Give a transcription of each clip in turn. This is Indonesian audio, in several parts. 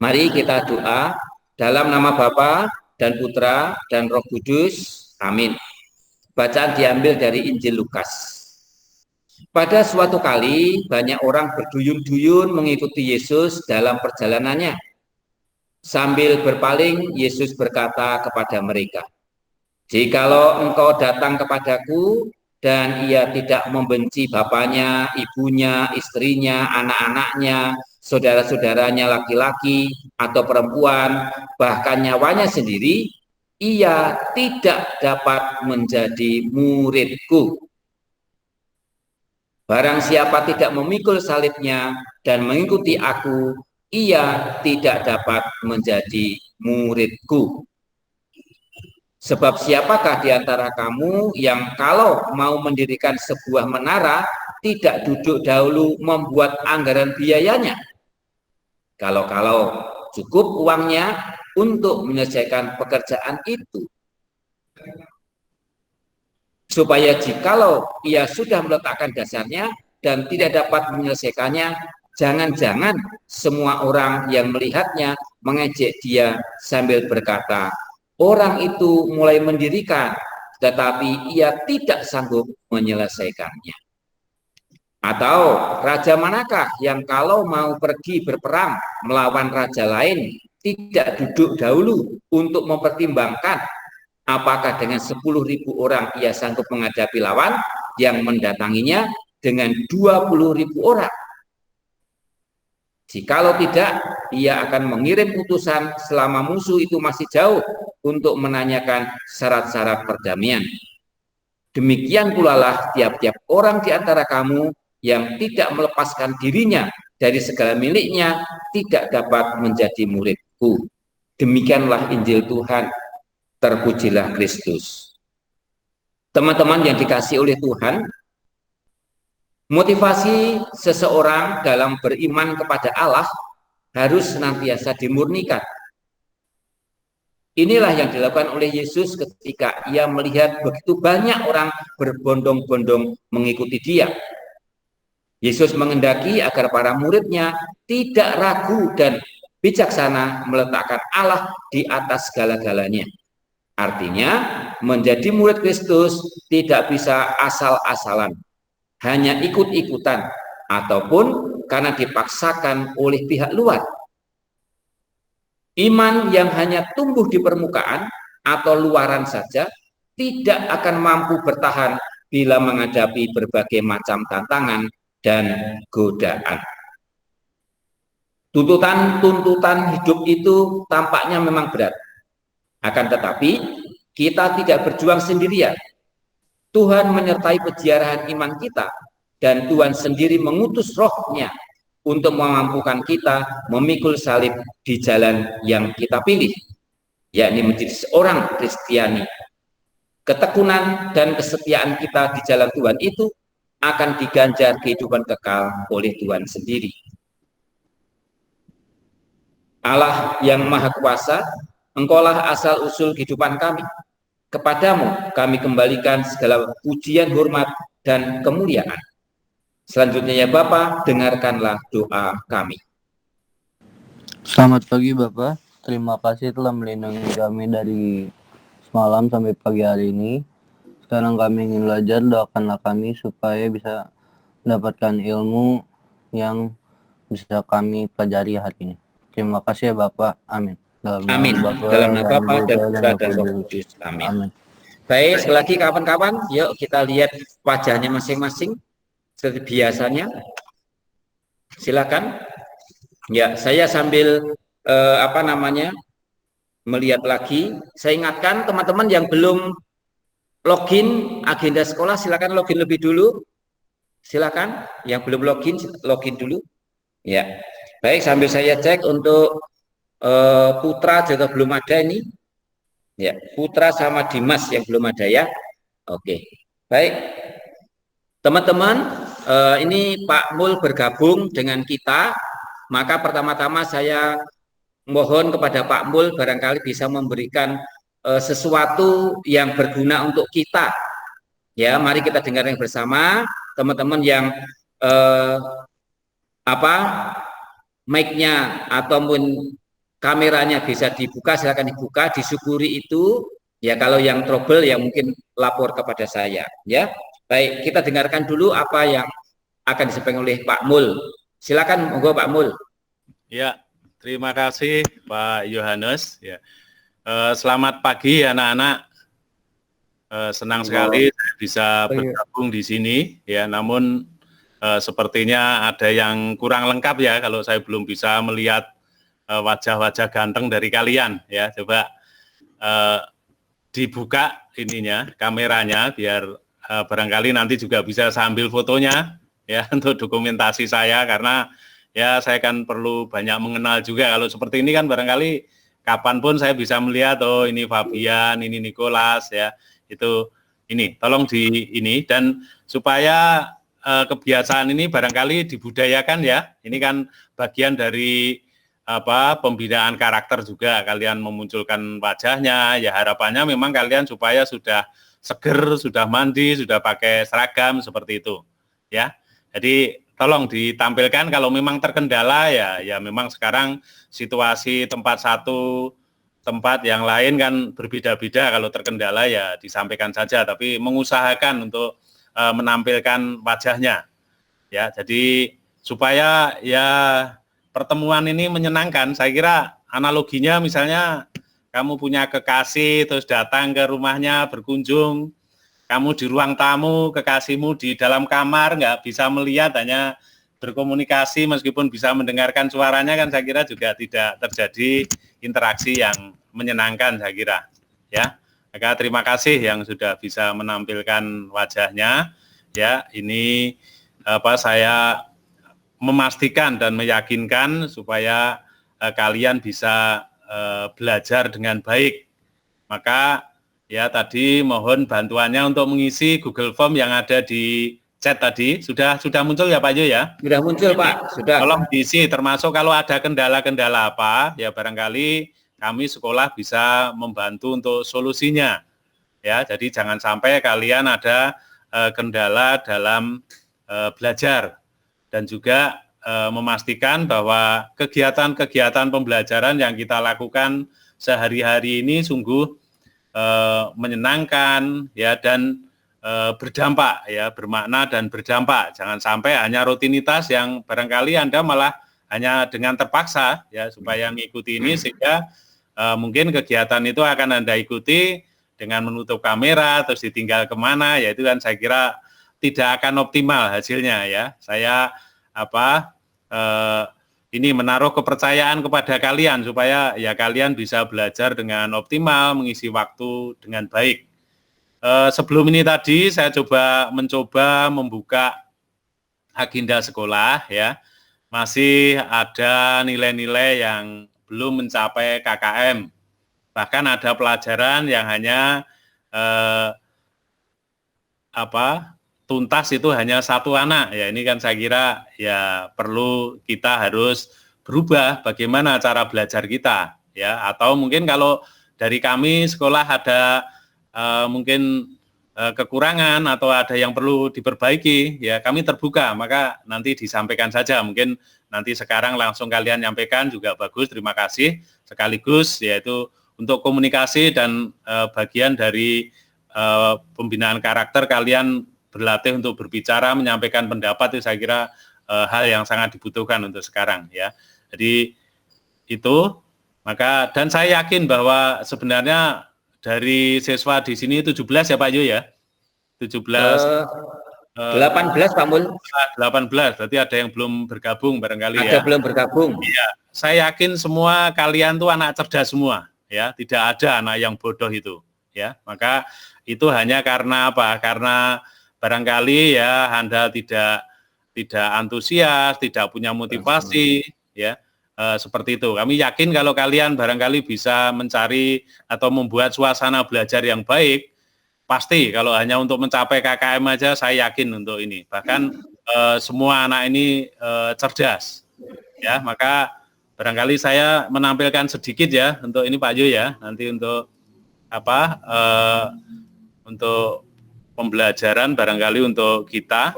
Mari kita doa dalam nama Bapa dan Putra dan Roh Kudus. Amin. Bacaan diambil dari Injil Lukas. Pada suatu kali banyak orang berduyun-duyun mengikuti Yesus dalam perjalanannya. Sambil berpaling, Yesus berkata kepada mereka, "Jikalau engkau datang kepadaku dan ia tidak membenci bapaknya, ibunya, istrinya, anak-anaknya, saudara-saudaranya laki-laki atau perempuan, bahkan nyawanya sendiri, ia tidak dapat menjadi muridku. Barang siapa tidak memikul salibnya dan mengikuti aku, ia tidak dapat menjadi muridku. Sebab siapakah di antara kamu yang kalau mau mendirikan sebuah menara, tidak duduk dahulu membuat anggaran biayanya? Kalau cukup uangnya untuk menyelesaikan pekerjaan itu. Supaya jikalau ia sudah meletakkan dasarnya dan tidak dapat menyelesaikannya, jangan-jangan semua orang yang melihatnya mengejek dia sambil berkata, orang itu mulai mendirikan, tetapi ia tidak sanggup menyelesaikannya. Atau raja manakah yang kalau mau pergi berperang melawan raja lain, tidak duduk dahulu untuk mempertimbangkan apakah dengan 10.000 orang ia sanggup menghadapi lawan yang mendatanginya dengan 20.000 orang? Jikalau tidak, ia akan mengirim utusan selama musuh itu masih jauh untuk menanyakan syarat-syarat perdamaian. Demikian pula lah tiap-tiap orang di antara kamu yang tidak melepaskan dirinya dari segala miliknya tidak dapat menjadi muridku. Demikianlah Injil Tuhan. Terpujilah Kristus. Teman-teman yang dikasihi oleh Tuhan, motivasi seseorang dalam beriman kepada Allah harus senantiasa dimurnikan. Inilah yang dilakukan oleh Yesus ketika ia melihat begitu banyak orang berbondong-bondong mengikuti dia. Yesus menghendaki agar para muridnya tidak ragu dan bijaksana meletakkan Allah di atas segala-galanya. Artinya, menjadi murid Kristus tidak bisa asal-asalan, hanya ikut-ikutan, ataupun karena dipaksakan oleh pihak luar. Iman yang hanya tumbuh di permukaan atau luaran saja tidak akan mampu bertahan bila menghadapi berbagai macam tantangan dan godaan. Tuntutan hidup itu tampaknya memang berat. Akan tetapi, kita tidak berjuang sendirian. Tuhan menyertai peziarahan iman kita, dan Tuhan sendiri mengutus Roh-Nya untuk memampukan kita memikul salib di jalan yang kita pilih, yakni menjadi seorang Kristiani. Ketekunan dan kesetiaan kita di jalan Tuhan itu akan diganjar kehidupan kekal oleh Tuhan sendiri. Allah yang Maha Kuasa, Engkaulah asal-usul kehidupan kami. Kepadamu kami kembalikan segala pujian, hormat, dan kemuliaan. Selanjutnya ya Bapa, dengarkanlah doa kami. Selamat pagi Bapak, terima kasih telah melindungi kami dari semalam sampai pagi hari ini. Sekarang kami ingin belajar, doakanlah kami supaya bisa mendapatkan ilmu yang bisa kami pelajari hari ini. Terima kasih ya Bapak, amin. Amin. Dalam nama Bapa dan Putra dan Roh Kudus. Amin. Amin. Baik, sekali lagi kawan-kawan, yuk kita lihat wajahnya masing-masing seperti biasanya. Silakan. Ya, saya sambil melihat lagi. Saya ingatkan teman-teman yang belum login agenda sekolah, silakan login lebih dulu. Silakan, yang belum login dulu. Ya, baik. Sambil saya cek untuk Putra juga belum ada ini. Ya, Putra sama Dimas yang belum ada ya. Oke, baik. Teman-teman, ini Pak Mul bergabung dengan kita. Maka pertama-tama saya mohon kepada Pak Mul barangkali bisa memberikan sesuatu yang berguna untuk kita. Ya, mari kita dengarkan bersama. Teman-teman yang mic-nya ataupun kameranya bisa dibuka, silakan dibuka, disyukuri itu. Ya kalau yang trouble ya mungkin lapor kepada saya. Ya, baik kita dengarkan dulu apa yang akan disampaikan oleh Pak Mul. Silakan, monggo Pak Mul. Ya, terima kasih Pak Yohanes. Ya, selamat pagi anak-anak. Senang sekali saya bisa bergabung di sini. Ya, namun sepertinya ada yang kurang lengkap ya kalau saya belum bisa melihat wajah-wajah ganteng dari kalian. Ya, coba dibuka ininya kameranya biar barangkali nanti juga bisa sambil fotonya ya untuk dokumentasi saya, karena ya saya kan perlu banyak mengenal juga. Kalau seperti ini kan barangkali kapanpun saya bisa melihat, oh ini Fabian, ini Nicholas ya, itu ini tolong di ini, dan supaya kebiasaan ini barangkali dibudayakan ya. Ini kan bagian dari pembinaan karakter juga, kalian memunculkan wajahnya, ya harapannya memang kalian supaya sudah seger, sudah mandi, sudah pakai seragam seperti itu ya. Jadi tolong ditampilkan. Kalau memang terkendala ya memang sekarang situasi tempat satu tempat yang lain kan berbeda-beda, kalau terkendala ya disampaikan saja, tapi mengusahakan untuk menampilkan wajahnya ya. Jadi supaya ya pertemuan ini menyenangkan. Saya kira analoginya misalnya kamu punya kekasih terus datang ke rumahnya berkunjung, kamu di ruang tamu, kekasihmu di dalam kamar nggak bisa melihat, hanya berkomunikasi meskipun bisa mendengarkan suaranya, kan saya kira juga tidak terjadi interaksi yang menyenangkan saya kira ya. Maka terima kasih yang sudah bisa menampilkan wajahnya ya. Ini saya memastikan dan meyakinkan supaya kalian bisa belajar dengan baik. Maka ya tadi mohon bantuannya untuk mengisi Google Form yang ada di chat tadi. Sudah muncul ya Pak Yo ya? Sudah muncul Pak, sudah. Tolong diisi, termasuk kalau ada kendala-kendala apa ya barangkali kami sekolah bisa membantu untuk solusinya. Ya, jadi jangan sampai kalian ada kendala dalam belajar. Dan juga memastikan bahwa kegiatan-kegiatan pembelajaran yang kita lakukan sehari-hari ini sungguh menyenangkan ya, dan berdampak ya, bermakna dan berdampak. Jangan sampai hanya rutinitas yang barangkali Anda malah hanya dengan terpaksa ya supaya mengikuti ini, sehingga mungkin kegiatan itu akan Anda ikuti dengan menutup kamera terus ditinggal kemana, ya itu kan saya kira tidak akan optimal hasilnya ya. Saya ini menaruh kepercayaan kepada kalian supaya ya kalian bisa belajar dengan optimal, mengisi waktu dengan baik. Sebelum ini tadi saya mencoba membuka agenda sekolah ya. Masih ada nilai-nilai yang belum mencapai KKM. Bahkan ada pelajaran yang hanya tuntas itu hanya satu anak ya. Ini kan saya kira ya perlu kita harus berubah bagaimana cara belajar kita ya. Atau mungkin kalau dari kami sekolah ada mungkin kekurangan atau ada yang perlu diperbaiki ya, kami terbuka, maka nanti disampaikan saja. Mungkin nanti sekarang langsung kalian nyampaikan juga bagus, terima kasih. Sekaligus yaitu untuk komunikasi dan bagian dari pembinaan karakter, kalian berlatih untuk berbicara, menyampaikan pendapat, itu saya kira hal yang sangat dibutuhkan untuk sekarang ya. Jadi itu, maka dan saya yakin bahwa sebenarnya dari siswa di sini 17 ya Pak Yu ya? 17 18 Pak Mul. 18, berarti ada yang belum bergabung barangkali ada ya. Belum bergabung. Iya, saya yakin semua kalian tuh anak cerdas semua ya, tidak ada anak yang bodoh itu ya. Maka itu hanya karena apa? Karena barangkali ya Anda tidak antusias, tidak punya motivasi ya. Seperti itu. Kami yakin kalau kalian barangkali bisa mencari atau membuat suasana belajar yang baik, pasti kalau hanya untuk mencapai KKM aja saya yakin untuk ini. Bahkan semua anak ini cerdas. Ya, maka barangkali saya menampilkan sedikit ya untuk ini Pak Yu ya. Nanti untuk untuk pembelajaran barangkali untuk kita.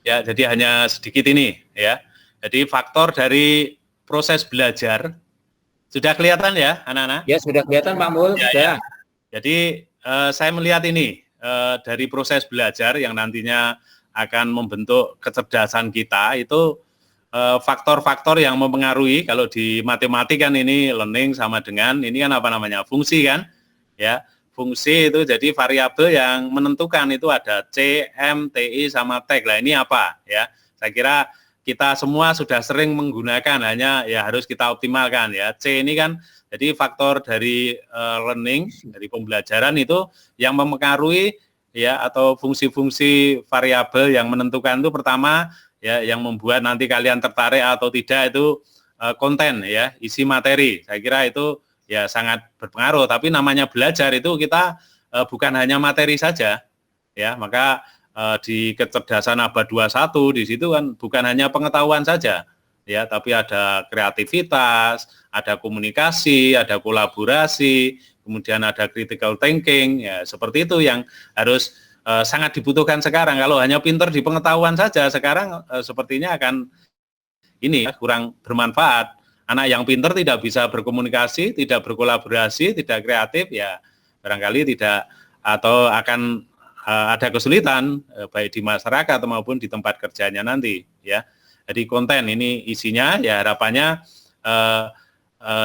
Ya, jadi hanya sedikit ini ya. Jadi faktor dari proses belajar. Sudah kelihatan ya, anak-anak? Ya, sudah kelihatan Pak Mul. Ya, Sudah. ya. Jadi saya melihat ini dari proses belajar yang nantinya akan membentuk kecerdasan kita itu faktor-faktor yang mempengaruhi. Kalau di matematik kan ini learning sama dengan ini kan apa namanya, fungsi kan, ya, fungsi itu jadi variabel yang menentukan itu ada C, M, TI sama tag. Lah ini apa ya? Saya kira kita semua sudah sering menggunakan, hanya ya harus kita optimalkan ya. C ini kan jadi faktor dari learning, dari pembelajaran itu yang mempengaruhi ya, atau fungsi-fungsi variabel yang menentukan itu pertama ya, yang membuat nanti kalian tertarik atau tidak itu konten ya, isi materi. Saya kira itu ya sangat berpengaruh. Tapi namanya belajar itu kita bukan hanya materi saja ya. Maka di kecerdasan abad 21 di situ kan bukan hanya pengetahuan saja ya, tapi ada kreativitas, ada komunikasi, ada kolaborasi, kemudian ada critical thinking ya, seperti itu yang harus sangat dibutuhkan sekarang. Kalau hanya pinter di pengetahuan saja sekarang sepertinya akan ini ya, kurang bermanfaat. Anak yang pinter tidak bisa berkomunikasi, tidak berkolaborasi, tidak kreatif ya barangkali tidak, atau akan ada kesulitan baik di masyarakat maupun di tempat kerjanya nanti ya. Jadi konten ini isinya ya harapannya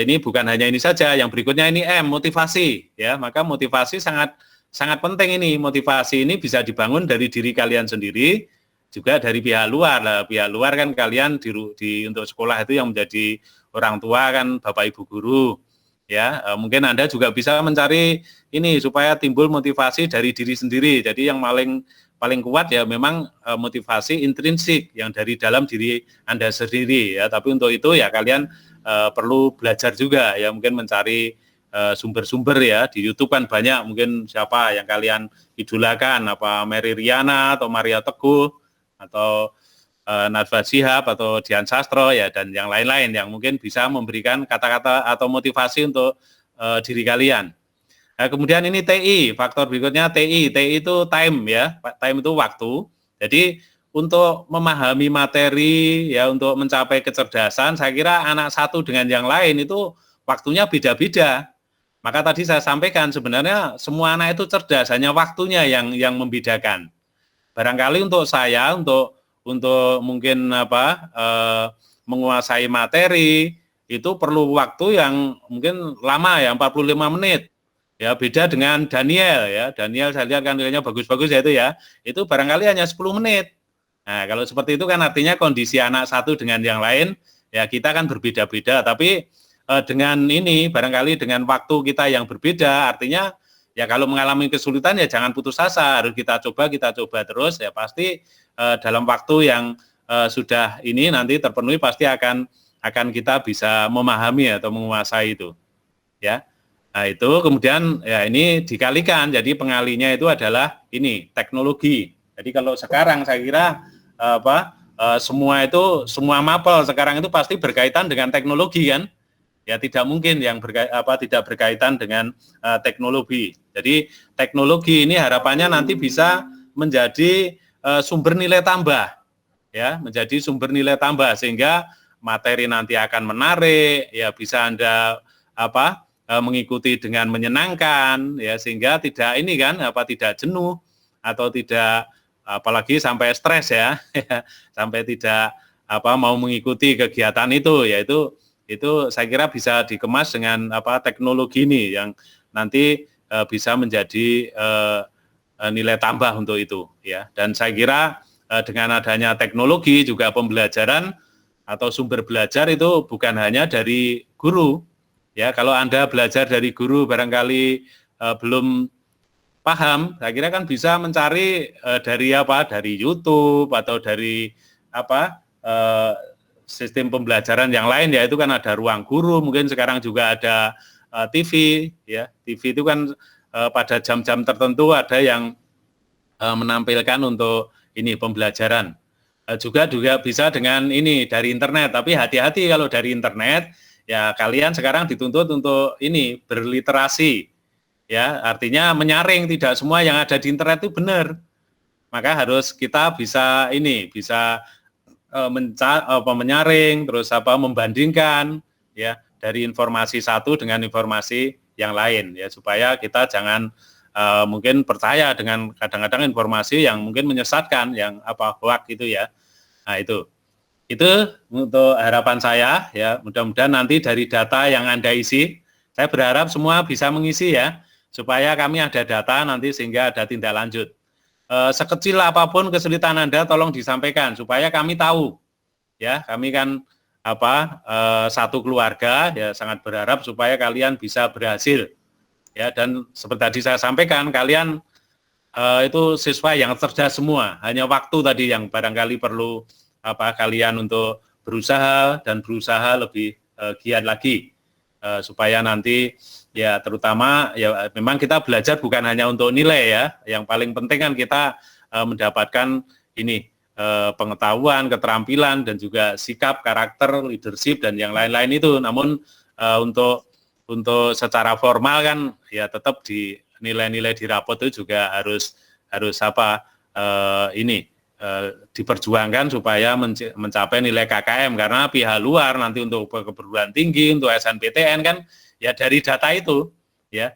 ini bukan hanya ini saja. Yang berikutnya ini M, motivasi ya. Maka motivasi sangat penting ini. Motivasi ini bisa dibangun dari diri kalian sendiri, juga dari pihak luar. Nah, pihak luar kan kalian di untuk sekolah itu yang menjadi orang tua kan Bapak Ibu guru ya. Mungkin Anda juga bisa mencari ini supaya timbul motivasi dari diri sendiri. Jadi yang paling kuat ya memang motivasi intrinsik yang dari dalam diri Anda sendiri ya. Tapi untuk itu ya kalian perlu belajar juga ya, mungkin mencari sumber-sumber ya. Di YouTube kan banyak, mungkin siapa yang kalian idolakan, apa Mary Riana atau Maria Teguh atau Najwa Shihab atau Dian Sastro ya, dan yang lain-lain yang mungkin bisa memberikan kata-kata atau motivasi untuk diri kalian. Nah, kemudian ini TI, faktor berikutnya TI itu time ya, time itu waktu. Jadi untuk memahami materi ya, untuk mencapai kecerdasan, saya kira anak satu dengan yang lain itu waktunya beda-beda. Maka tadi saya sampaikan sebenarnya semua anak itu cerdas, hanya waktunya yang membedakan. Barangkali untuk saya untuk mungkin menguasai materi itu perlu waktu yang mungkin lama ya, 45 menit. Ya beda dengan Daniel ya. Daniel saya lihat kan nilainya bagus-bagus ya itu ya. Itu barangkali hanya 10 menit. Nah, kalau seperti itu kan artinya kondisi anak satu dengan yang lain ya kita kan berbeda-beda, tapi dengan ini barangkali dengan waktu kita yang berbeda, artinya ya kalau mengalami kesulitan ya jangan putus asa, harus kita coba terus ya, pasti dalam waktu yang sudah ini nanti terpenuhi pasti akan kita bisa memahami atau menguasai itu ya. Nah itu kemudian ya ini dikalikan, jadi pengalinya itu adalah ini teknologi. Jadi kalau sekarang saya kira semua mapel sekarang itu pasti berkaitan dengan teknologi kan. Ya tidak mungkin yang tidak berkaitan dengan teknologi. Jadi teknologi ini harapannya nanti bisa menjadi sumber nilai tambah, ya, menjadi sumber nilai tambah sehingga materi nanti akan menarik, ya bisa Anda mengikuti dengan menyenangkan, ya sehingga tidak ini kan tidak jenuh atau tidak apalagi sampai stres ya, sampai tidak mau mengikuti kegiatan itu, yaitu saya kira bisa dikemas dengan teknologi ini yang nanti bisa menjadi nilai tambah untuk itu ya. Dan saya kira dengan adanya teknologi juga pembelajaran atau sumber belajar itu bukan hanya dari guru ya. Kalau Anda belajar dari guru barangkali belum paham, saya kira kan bisa mencari dari YouTube atau dari sistem pembelajaran yang lain, yaitu kan ada ruang guru, mungkin sekarang juga ada TV ya. TV itu kan pada jam-jam tertentu ada yang menampilkan untuk ini pembelajaran. Juga bisa dengan ini dari internet, tapi hati-hati kalau dari internet ya, kalian sekarang dituntut untuk ini berliterasi ya, artinya menyaring, tidak semua yang ada di internet itu benar. Maka harus kita bisa menyaring, terus membandingkan ya dari informasi satu dengan informasi yang lain ya, supaya kita jangan mungkin percaya dengan kadang-kadang informasi yang mungkin menyesatkan, yang hoax gitu ya. Nah, itu untuk harapan saya ya, mudah-mudahan nanti dari data yang Anda isi, saya berharap semua bisa mengisi ya, supaya kami ada data nanti sehingga ada tindak lanjut. Sekecil apapun kesulitan Anda tolong disampaikan supaya kami tahu ya, kami kan satu keluarga ya, sangat berharap supaya kalian bisa berhasil ya, dan seperti tadi saya sampaikan, kalian itu siswa yang cerdas semua, hanya waktu tadi yang barangkali perlu kalian untuk berusaha lebih giat lagi supaya nanti ya, terutama ya memang kita belajar bukan hanya untuk nilai ya, yang paling penting kan kita mendapatkan ini pengetahuan, keterampilan, dan juga sikap, karakter, leadership, dan yang lain-lain itu. Namun untuk secara formal kan ya tetap di nilai-nilai di rapot itu juga harus diperjuangkan supaya mencapai nilai KKM, karena pihak luar nanti untuk perguruan tinggi, untuk SNPTN kan ya dari data itu ya,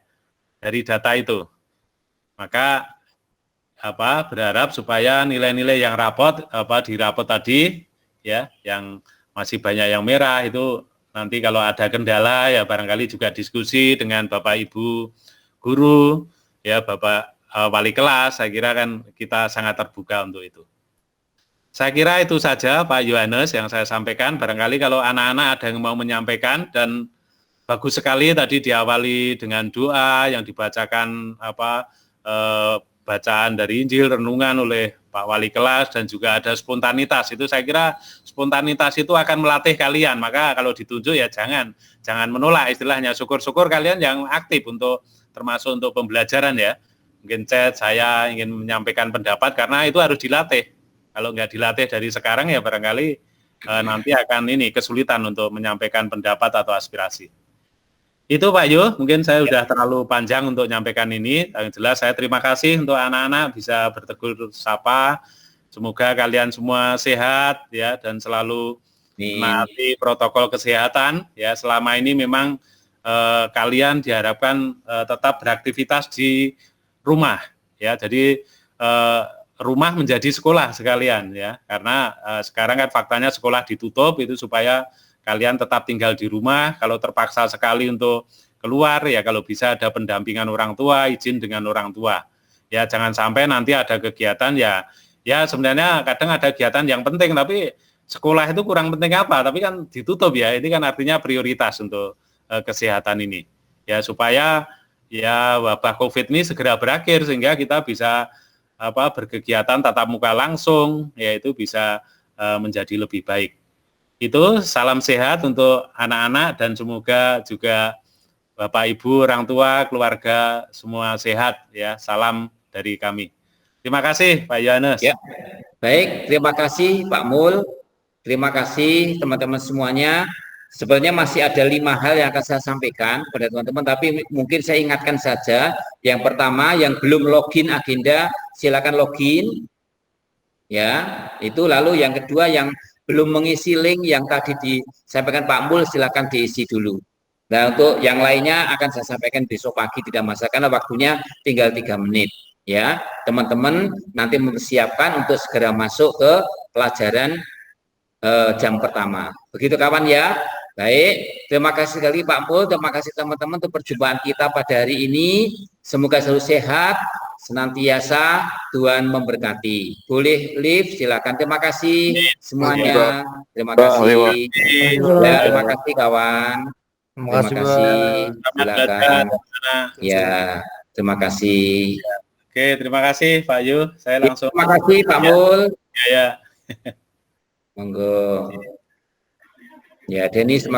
dari data itu. Maka berharap supaya nilai-nilai yang di rapot tadi ya, yang masih banyak yang merah itu, nanti kalau ada kendala ya barangkali juga diskusi dengan Bapak Ibu guru ya, Bapak wali kelas. Saya kira kan kita sangat terbuka untuk itu. Saya kira itu saja Pak Yohanes yang saya sampaikan. Barangkali kalau anak-anak ada yang mau menyampaikan, dan bagus sekali tadi diawali dengan doa yang dibacakan bacaan dari Injil, renungan oleh Pak Wali kelas, dan juga ada spontanitas. Itu saya kira spontanitas itu akan melatih kalian. Maka kalau ditunjuk ya jangan menolak, istilahnya syukur-syukur kalian yang aktif termasuk untuk pembelajaran ya. Mungkin saya ingin menyampaikan pendapat karena itu harus dilatih. Kalau nggak dilatih dari sekarang ya barangkali nanti akan kesulitan untuk menyampaikan pendapat atau aspirasi. Itu Pak Yo, mungkin saya sudah terlalu panjang untuk menyampaikan ini. Yang jelas saya terima kasih untuk anak-anak bisa bertegur sapa. Semoga kalian semua sehat ya, dan selalu menaati protokol kesehatan ya. Selama ini memang kalian diharapkan tetap beraktivitas di rumah ya. Jadi rumah menjadi sekolah sekalian ya. Karena sekarang kan faktanya sekolah ditutup, itu supaya kalian tetap tinggal di rumah. Kalau terpaksa sekali untuk keluar ya, kalau bisa ada pendampingan orang tua, izin dengan orang tua. Ya jangan sampai nanti ada kegiatan ya sebenarnya kadang ada kegiatan yang penting, tapi sekolah itu kurang penting tapi kan ditutup ya. Ini kan artinya prioritas untuk kesehatan ini. Ya supaya ya wabah Covid ini segera berakhir sehingga kita bisa berkegiatan tatap muka langsung, yaitu bisa menjadi lebih baik. Itu salam sehat untuk anak-anak, dan semoga juga Bapak Ibu, orang tua, keluarga semua sehat ya. Salam dari kami. Terima kasih Pak Yohanes. Ya. Baik, terima kasih Pak Mul. Terima kasih teman-teman semuanya. Sebenarnya masih ada 5 hal yang akan saya sampaikan kepada teman-teman, tapi mungkin saya ingatkan saja. Yang pertama, yang belum login agenda, silakan login. Ya, itu. Lalu yang kedua, yang belum mengisi link yang tadi disampaikan Pak Mul, silakan diisi dulu. Nah, untuk yang lainnya akan saya sampaikan besok pagi, tidak masalah karena waktunya tinggal 3 menit. Ya, teman-teman nanti mempersiapkan untuk segera masuk ke pelajaran jam pertama. Begitu kawan ya. Baik, terima kasih sekali Pak Mul, terima kasih teman-teman untuk perjumpaan kita pada hari ini. Semoga selalu sehat, senantiasa Tuhan memberkati. Boleh live, silakan. Terima kasih semuanya. Terima kasih. Ya, terima kasih kawan. Terima kasih. Silakan. Ya, terima kasih. Oke, terima kasih Pak Yu. Saya langsung. Terima kasih Pak Mul. Ya. Monggo. Ya, Denis.